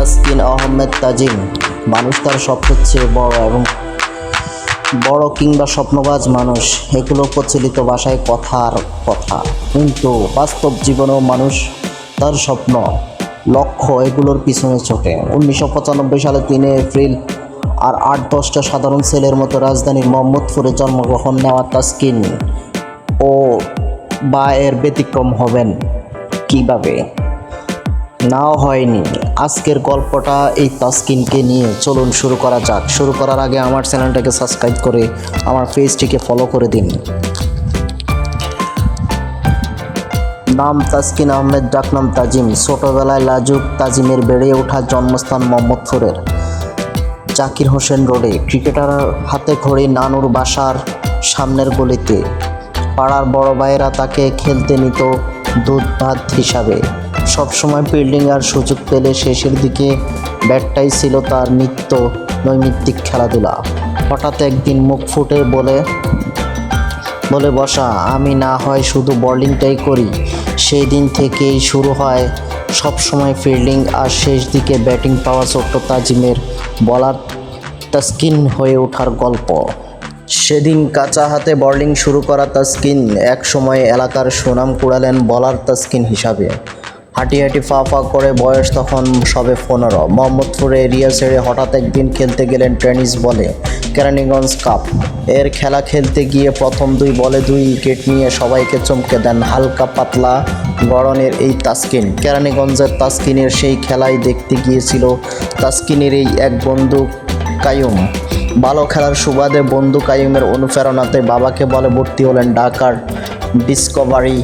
তাসকিন আহমেদ তাজিম। মানুষ তার স্বপ্নের চেয়ে বড় কিংবা স্বপ্নবাজ মানুষ, এগুলো প্রচলিত ভাষায় কথার কথা, কিন্তু বাস্তব জীবনেও মানুষ তার স্বপ্ন, লক্ষ্য এগুলোর পিছনে ছোটে। 1995 সালে 3 এপ্রিল আর 8-10টা সাধারণ ছেলের মতো রাজধানীর মোহাম্মদপুরে জন্মগ্রহণ নেওয়া তাসকিন এর ব্যতিক্রম হবেন কিভাবে? নাও হয়নি। আজকের গল্পটা এই তাসকিনকে নিয়ে, চলুন শুরু করা যাক। শুরু করার আগে আমার চ্যানেলটাকে সাবস্ক্রাইব করে আমার পেজটিকে ফলো করে দিন। নাম তাসকিন আহমেদ, ডাকনাম তাজিম। ছোটবেলায় লাজুক তাজিমের বেড়ে ওঠা জন্মস্থান মোহাম্মদপুরের জাকির হোসেন রোডে। ক্রিকেটার হাতে খড়ি নানুর বাসার সামনের গলিতে। পাড়ার বড় ভাইয়েরা তাকে খেলতে নিত দুধ ভাত হিসাবে। সবসময় ফিল্ডিং আর সুযোগ পেলে শেষের দিকে ব্যাটটাই ছিল তার নিত্য নৈমিত্তিক খেলাধুলা। হঠাৎ একদিন মুখ ফুটে বলে বসা, আমি না হয় শুধু বোলিংটাই করি। সেই দিন থেকেই শুরু হয় সবসময় ফিল্ডিং আর শেষ দিকে ব্যাটিং পাওয়া ছোট্ট তাজিমের বলার তাসকিন হয়ে ওঠার গল্প। সেদিন কাঁচা হাতে বোলিং শুরু করা তাসকিন এক সময় এলাকার সুনাম কুড়ালেন বলার তাসকিন হিসাবে। হাঁটি ফা করে, বয়স তখন সবে 15। মোহাম্মদপুরে এরিয়া ছেড়ে হঠাৎ একদিন খেলতে গেলেন টেনিস বলে কেরানীগঞ্জ কাপ। এর খেলা খেলতে গিয়ে প্রথম 2 বলে 2 উইকেট নিয়ে সবাইকে চমকে দেন হালকা পাতলা গড়নের এই তাসকিন। কেরানীগঞ্জের তাসকিনের সেই খেলাই দেখতে গিয়েছিল তাসকিনের এই এক বন্ধু কাইয়ুম। ভালো খেলার সুবাদে বন্ধু কাইয়ুমের অনুপ্রেরণাতে বাবাকে বলে ভর্তি হলেন ঢাকার ডিসকভারি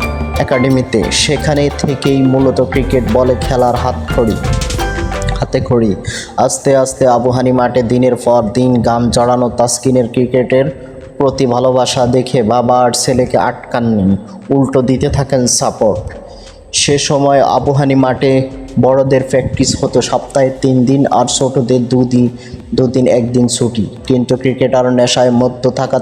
একাডেমিতে। সেখানে থেকেই মূলত ক্রিকেট বলে খেলার হাতে খড়ি। আস্তে আস্তে আবুহানি মাঠে দিনের পর দিন গাম জড়ানো তাসকিনের ক্রিকেটের প্রতি ভালোবাসা দেখে বাবা আর ছেলেকে আটকাননি, উল্টো দিতে থাকেন সাপোর্ট। সে সময় আবুহানি মাঠে বড়দের প্র্যাকটিস হতো সপ্তাহে 3 দিন আর ছোটদের 2 দিন 1 দিন ছুটি। কিন্তু ক্রিকেটার নেশায় মত্ত থাকা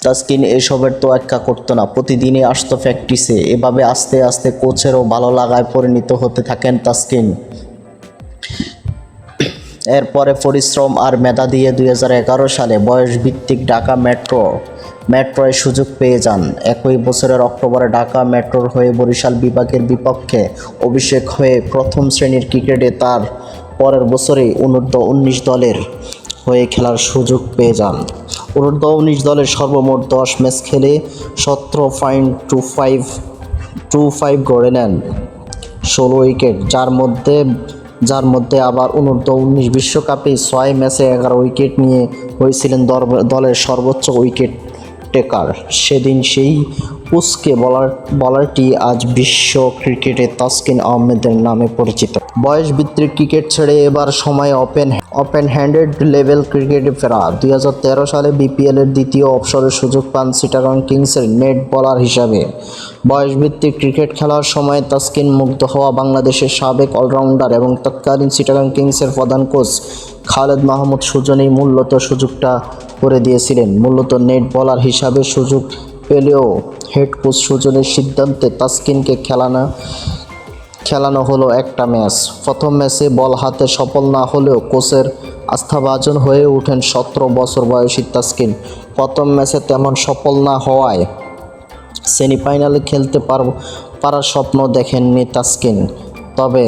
তাসকিন এসবের তোয়াক্কা করতো না। প্রতিদিনই আসতো প্র্যাকটিসে। এভাবে আস্তে আস্তে কোচেরও ভালো লাগায় পরিণত হতে থাকেন তাসকিন। এরপরে পরিশ্রম আর মেধা দিয়ে 2011 সালে বয়সভিত্তিক ঢাকা মেট্রোয় সুযোগ পেয়ে যান। একই বছরের অক্টোবরে ঢাকা মেট্রোর হয়ে বরিশাল বিভাগের বিপক্ষে অভিষেক হয়ে প্রথম শ্রেণীর ক্রিকেটে তার পরের বছরেই অনূর্ধ্ব-19 দলের হয়ে খেলার সুযোগ পেয়ে যান। অনূর্ধ্ব-19 দলের সর্বমোট 10 ম্যাচ খেলে 17.25 গড়ে নেন, 16 উইকেট, যার মধ্যে আবার অনূর্ধ্ব-19 বিশ্বকাপে 6 ম্যাচে 11 উইকেট নিয়ে হয়েছিলেন দলের সর্বোচ্চ উইকেট টেকার। সেদিন সেই উস্কে বলারটি আজ বিশ্ব ক্রিকেটে তাসকিন আহমেদের নামে পরিচিত। বয়সভিত্তিক ক্রিকেট ছেড়ে এবার সময় ওপেন হ্যান্ডেড লেভেল ক্রিকেটে ফেরা। 2013 সালে বিপিএলের দ্বিতীয় অবসরের সুযোগ পান চিটাগং কিংসের নেট বোলার হিসাবে। বয়সভিত্তিক ক্রিকেট খেলার সময় তাসকিন মুগ্ধ হওয়া বাংলাদেশের সাবেক অলরাউন্ডার এবং তৎকালীন চিটাগং কিংসের প্রধান কোচ খালেদ মাহমুদ সুজনই মূলত সুযোগটা করে দিয়েছিলেন। মূলত নেট বোলার হিসাবে সুযোগ পেলেও হেড কোচ সুজনের সিদ্ধান্তে তাসকিনকে খেলানো হলো একটা ম্যাচ। প্রথম ম্যাচে বল হাতে সফল না হলেও কোচের আস্থাভাজন হয়ে ওঠেন 17 বছর বয়সী তাসকিন। প্রথম ম্যাচে তেমন সফল না হওয়ায় সেমিফাইনালে খেলতে পারার স্বপ্ন দেখেননি তাসকিন। তবে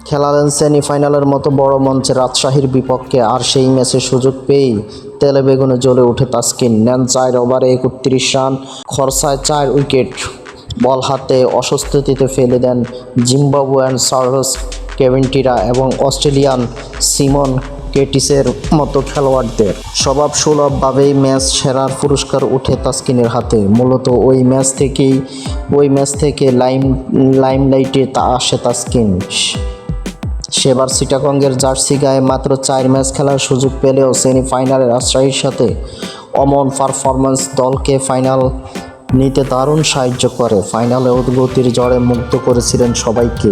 খেলালেন সেমিফাইনালের মতো বড় মঞ্চে রাজশাহীর বিপক্ষে। আর সেই ম্যাচে সুযোগ পেয়েই তেলে বেগুনে জ্বলে ওঠে তাসকিন। নেন 4 ওভারে 31 রান, খরচায় 4 উইকেট। বল হাতে অস্বস্তিতে ফেলে দেন জিম্বাবুয়ান চার্লস কেভিন্টিরা এবং অস্ট্রেলিয়ান সিমন কেটিসের মতো খেলোয়াড়দের। স্বভাবসুলভভাবেই ম্যাচ সেরার পুরস্কার উঠে তাসকিনের হাতে। মূলত ওই ম্যাচ থেকে লাইমলাইটে আসে তাসকিন। সেবার চিটাগংয়ের জার্সি গায়ে মাত্র 4 ম্যাচ খেলার সুযোগ পেলেও সেমিফাইনালে রাজশাহীর সাথে অমন পারফরম্যান্স দলকে ফাইনাল নিতে দারুণ সাহায্য করে। ফাইনালে উদ্গতির ঝড়ে মুগ্ধ করেছিলেন সবাইকে।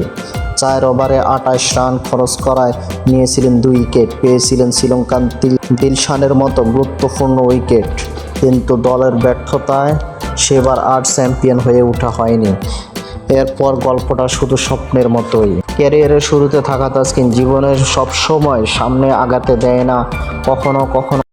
4 ওভারে 28 রান খরচ করায় নিয়েছিলেন 2 উইকেট, পেয়েছিলেন শ্রীলঙ্কান দিলশানের মতো গুরুত্বপূর্ণ উইকেট। কিন্তু দলের ব্যর্থতায় সেবার আর চ্যাম্পিয়ন হয়ে ওঠা হয়নি। এরপর গল্পটা শুধু স্বপ্নের মতোই। ক্যারিয়ারের শুরুতে থাকা তাসকিন জীবনের সব সময় সামনে আগাতে দেয় না, কখনো কখনো